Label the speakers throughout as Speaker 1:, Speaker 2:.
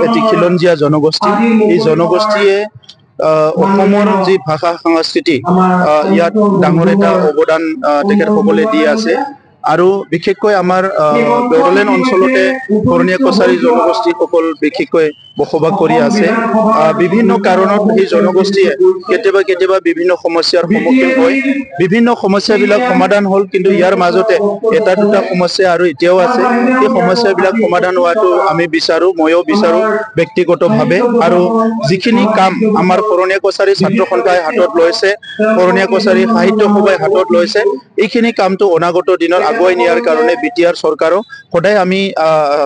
Speaker 1: এটি খিলঞ্জীয়া জনগোষ্ঠী এই জনগোষ্ঠীয়ে অসমৰ যি ভাষা সংস্কৃতি ইয়াত ডাঙৰ এটা অৱদান তেখেতসকলে দি আছে আৰু বিশেষকৈ আমাৰ বড়োলেণ্ড অঞ্চলতে কৰণীয়া কছাৰী জনগোষ্ঠীসকল বিশেষকৈ বসবাস কৰি আছে বিভিন্ন কাৰণত এই জনগোষ্ঠীয়ে কেতিয়াবা বিভিন্ন সমস্যাৰ সন্মুখীন হয় বিভিন্ন সমস্যাবিলাক সমাধান হ'ল কিন্তু ইয়াৰ মাজতে এটা দুটা সমস্যা আৰু এতিয়াও আছে এই সমস্যাবিলাক সমাধান হোৱাটো আমি বিচাৰো ময়ো বিচাৰো ব্যক্তিগতভাৱে আৰু যিখিনি কাম আমাৰ কৰণীয়া কছাৰী ছাত্ৰ সন্থাই হাতত লৈছে কৰণীয়া কছাৰী সাহিত্য সভাই হাতত লৈছে এইখিনি কামটো অনাগত দিনৰ আগুৱাই নিয়াৰ কাৰণে বিটিআৰ চৰকাৰক সদায় আমি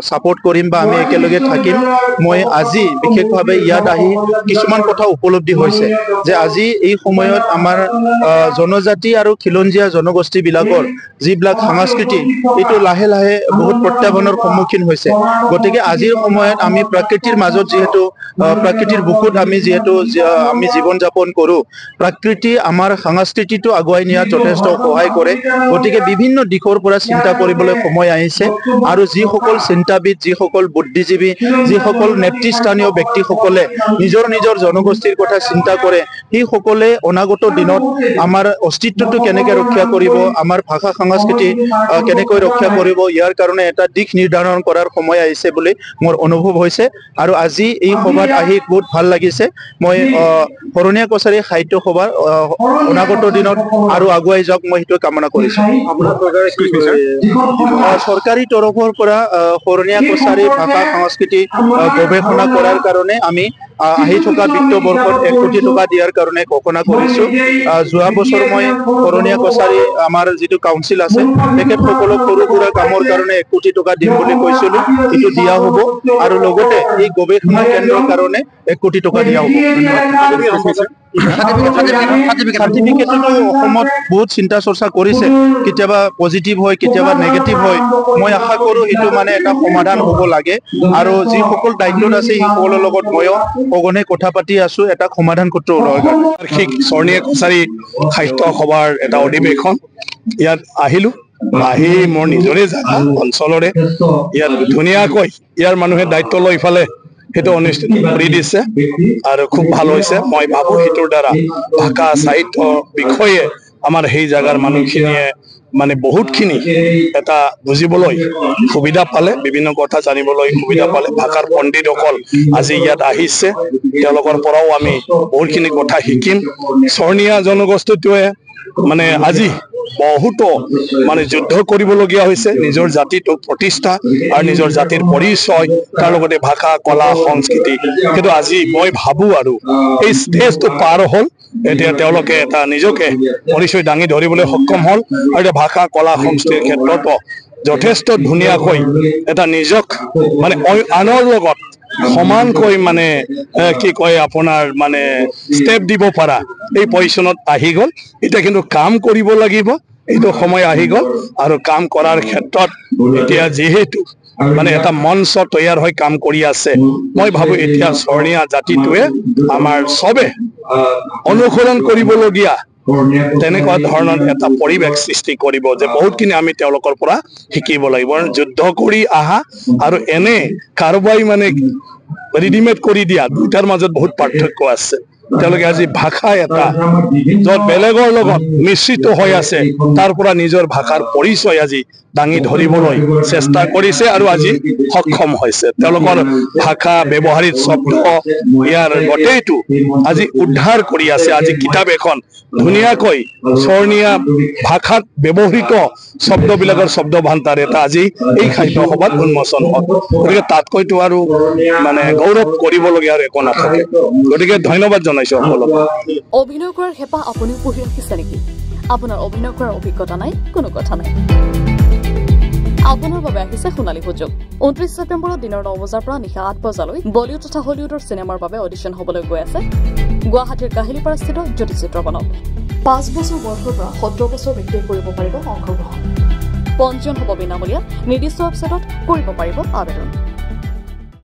Speaker 1: সাপোৰ্ট কৰিম বা আমি একেলগে থাকিম মই আজি বিশেষভাৱে ইয়াত আহি কিছুমান কথা উপলব্ধি হৈছে যে আজি এই সময়ত আমাৰ জনজাতি আৰু খিলঞ্জীয়া জনগোষ্ঠী বিলাকৰ যিবিলাক সংস্কৃতি এটো লাহে লাহে বহুত প্ৰত্যাহ্বানৰ সন্মুখীন হৈছে গতিকে আজিৰ সময়ত আমি প্ৰকৃতিৰ মাজত যেহেতু প্ৰকৃতিৰ বুকুত আমি যেহেতু আমি জীৱন যাপন কৰো প্ৰকৃতি আমাৰ সংস্কৃতিটো আগুৱাই নিয়াত যথেষ্ট সহায় কৰে গতিকে বিভিন্ন দিশৰ পৰা চিন্তা কৰিবলৈ সময় আহিছে আৰু যিসকল চিন্তাবিদ যিসকল বুদ্ধিজীৱী যিসকল নেতৃস্থানীয় ব্যক্তিসকলে নিজৰ জনগোষ্ঠীৰ কথা চিন্তা কৰে সেই সকলে অনাগত দিনত আমাৰ অস্তিত্বটো কেনেকৈ ৰক্ষা কৰিব আমাৰ ভাষা সংস্কৃতি কেনেকৈ ৰক্ষা কৰিব ইয়াৰ কাৰণে এটা দিশ নিৰ্ধাৰণ কৰাৰ সময় আহিছে বুলি মোৰ অনুভৱ হৈছে আৰু আজি এই সভাত আহি বহুত ভাল লাগিছে মই কৰণীয়া কছাৰী সাহিত্য সভাৰ অনাগত দিনত আৰু আগুৱাই যাওক মই সেইটো কামনা কৰিছো চৰকাৰী তৰফৰ পৰা কৰণীয়া কছাৰী ভাষা সংস্কৃতি গৱেষণা কৰাৰ কাৰণে আমি আহি থকা বিত্ত বৰ্ষত 1 কোটি টকা দিয়াৰ কাৰণে ঘোষণা কৰিছো যোৱা বছৰ মই কৰণীয়া কছাৰী আমাৰ যেটো কাউন্সিল আছে তেখেতসকলক সৰু সুৰা কামৰ কাৰণে 1 কোটি টকা দিম বুলি কৈছিলো এটো দিয়া হ'ব আৰু লগতে এই গৱেষণা কেন্দ্ৰৰ কাৰণে 1 কোটি টকা দিয়া হ'ব সাৰ্টিফিকেটটো অসমত বহুত চিন্তা চৰ্চা কৰিছে কেতিয়াবা পজিটিভ হয় কেতিয়াবা নেগেটিভ হয় মই আশা কৰো এটো মানে এটা সমাধান হ'ব লাগে আৰু যি সকল দায়িত্বত আছে এই সকলৰ লগত ময়ো অগনে কথা পাতি আছো এটা সমাধান কৰ্ত ওলাই
Speaker 2: বাৰ্ষিক কৰণীয়া কছাৰী সাহিত্য সভাৰ এটা অধিৱেশন ইয়াত আহিলো আহি মোৰ নিজৰে জাগা অঞ্চলৰে ইয়াত ধুনীয়াকৈ ইয়াৰ মানুহে দায়িত্ব লৈ ইফালে হেতু অনুষ্ঠিত কৰি দিছে আৰু খুব ভাল হৈছে মই ভাবো হেতুৰ দ্বাৰা ভাষা সাহিত্য বিষয়ে আমাৰ সেই জাগাৰ মানুহখিনিয়ে মানে বহুতখিনি এটা বুজিবলৈ সুবিধা পালে বিভিন্ন কথা জানিবলৈ সুবিধা পালে ভাষাৰ পণ্ডিতসকল আজি ইয়াত আহিছে তেওঁলোকৰ পৰাও আমি বহুতখিনি কথা শিকিম চৰণীয়া জনগোষ্ঠীটোৱে মানে আজি বহুতো মানে যুদ্ধ কৰিবলগীয়া হৈছে নিজৰ জাতিটোক প্ৰতিষ্ঠা আৰু নিজৰ জাতিৰ পৰিচয় তাৰ লগতে ভাষা কলা সংস্কৃতি কিন্তু আজি মই ভাবো আৰু এই ষ্টেজটো পাৰ হ'ল এতিয়া তেওঁলোকে এটা নিজকে পৰিচয় দাঙি ধৰিবলৈ সক্ষম হ'ল আৰু ভাষা কলা সংস্কৃতিৰ ক্ষেত্ৰত যথেষ্ট ধুনীয়াকৈ এটা নিজক মানে আনৰ লগত সমানকৈ মানে কি কয় আপোনাৰ মানে ষ্টেপ দিব পাৰা এই পজিশনত আহি গ'ল এটা কিন্তু কাম কৰিব লাগিব এইটো সময় আহি গ'ল আৰু কাম কৰাৰ ক্ষেত্ৰত এতিয়া যেহেতু মানে এটা মঞ্চ তৈয়াৰ হৈ কাম কৰি আছে মই ভাবো এতিয়া চৰণীয়া জাতিটোৱে আমাৰ সবে অনুসৰণ কৰিবলগীয়া তেনেকুৱা ধৰণৰ এটা পৰিৱেশ সৃষ্টি কৰিব যে বহুতখিনি আমি তেওঁলোকৰ পৰা শিকিব লাগিব যুদ্ধ কৰি আহা আৰু এনে কাৰোবাই মানে ৰেডিমেড কৰি দিয়া দুটাৰ মাজত বহুত পাৰ্থক্য আছে তেওঁলোকে আজি ভাষা এটা যত বেলেগৰ লগত মিশ্ৰিত হৈ আছে তাৰ পৰা নিজৰ ভাষাৰ পৰিচয় আজি দাঙি ধৰিবলৈ চেষ্টা কৰিছে আৰু আজি সক্ষম হৈছে তেওঁলোকৰ ভাষা ব্যৱহাৰিক শব্দ ইয়াৰ গোটেইটো আজি উদ্ধাৰ কৰি আছে আজি কিতাপ এখন ধুনীয়াকৈ চৰণীয়া ভাষাত ব্যৱহৃত শব্দবিলাকৰ শব্দ ভাণ্ডাৰ এটা আজি এই সাহিত্য সভাত উন্মোচন হ'ল গতিকে তাতকৈতো আৰু মানে গৌৰৱ কৰিবলগীয়া আৰু একো নাথাকে গতিকে ধন্যবাদ জনাইছো সকলক
Speaker 3: অভিনয় কৰাৰ হেঁপাহ আপুনি পঢ়ি ৰাখিছে নেকি আপোনাৰ অভিনয় কৰাৰ অভিজ্ঞতা নাই কোনো কথা নাই আপোনাৰ বাবে আহিছে সোণালী সুযোগ 29 ছেপ্টেম্বৰত দিনৰ 9 বজাৰ পৰা নিশা 8 বজালৈ বলিউড তথা হলিউডৰ চিনেমাৰ বাবে অডিশ্যন হ'বলৈ গৈ আছে গুৱাহাটীৰ কাহিলীপাৰাস্থিত জ্যোতি চিত্ৰবনত 5 বছৰ বয়সৰ পৰা 17 বছৰ ব্যক্তিয়ে কৰিব পাৰিব অংশগ্ৰহণ পঞ্জীয়ন হ'ব বিনামূলীয়া নিৰ্দিষ্ট ৱেবছাইটত কৰিব পাৰিব আবেদন